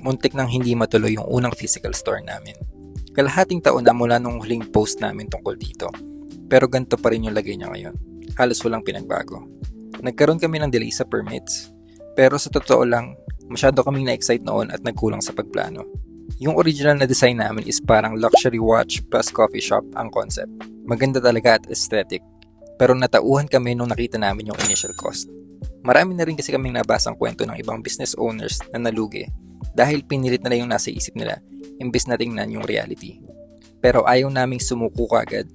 muntik nang hindi matuloy yung unang physical store namin. Kalahating taon na mula nung huling post namin tungkol dito. Pero ganito pa rin yung lagay niya ngayon. Halos walang pinagbago. Nagkaroon kami ng delay sa permits. Pero sa totoo lang, masyado kaming na-excite noon at nagkulang sa pagplano. Yung original na design namin is parang luxury watch plus coffee shop ang concept. Maganda talaga at aesthetic. Pero natauhan kami nung nakita namin yung initial cost. Marami na rin kasi kaming nabasang kwento ng ibang business owners na nalugi dahil pinilit na yung nasa isip nila imbes na tingnan yung reality. Pero ayaw naming sumuko kagad,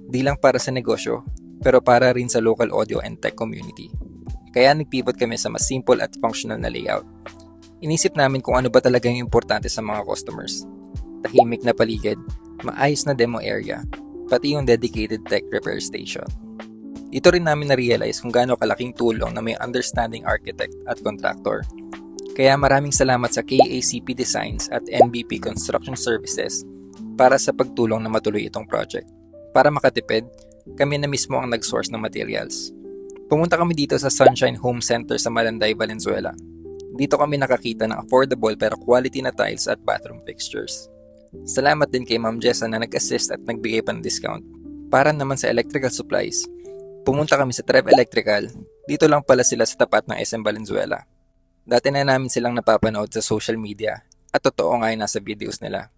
di lang para sa negosyo, pero para rin sa local audio and tech community. Kaya nagpivot kami sa mas simple at functional na layout. Inisip namin kung ano ba talaga yung importante sa mga customers. Tahimik na paligid, maayos na demo area, pati yung dedicated tech repair station. Dito rin namin na-realize kung gaano kalaking tulong na may understanding architect at contractor. Kaya maraming salamat sa KACP Designs at NBP Construction Services para sa pagtulong na matuloy itong project. Para makatipid, kami na mismo ang nag-source ng materials. Pumunta kami dito sa Sunshine Home Center sa Malanday, Valenzuela. Dito kami nakakita ng affordable pero quality na tiles at bathroom fixtures. Salamat din kay Ma'am Jessa na nag-assist at nagbigay pa ng discount. Para naman sa electrical supplies, pumunta kami sa Trev Electrical. Dito lang pala sila sa tapat ng SM Valenzuela. Dati na namin silang napapanood sa social media at totoo nga yung nasa videos nila.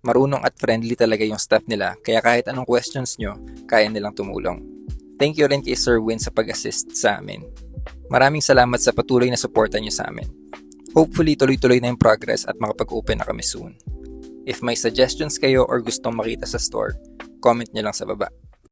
Marunong at friendly talaga yung staff nila kaya kahit anong questions nyo, kaya nilang tumulong. Thank you rin kay Sir Win sa pag-assist sa amin. Maraming salamat sa patuloy na suporta nyo sa amin. Hopefully tuloy-tuloy na yung progress at makapag-open na kami soon. If may suggestions kayo or gustong makita sa store, comment nyo lang sa baba.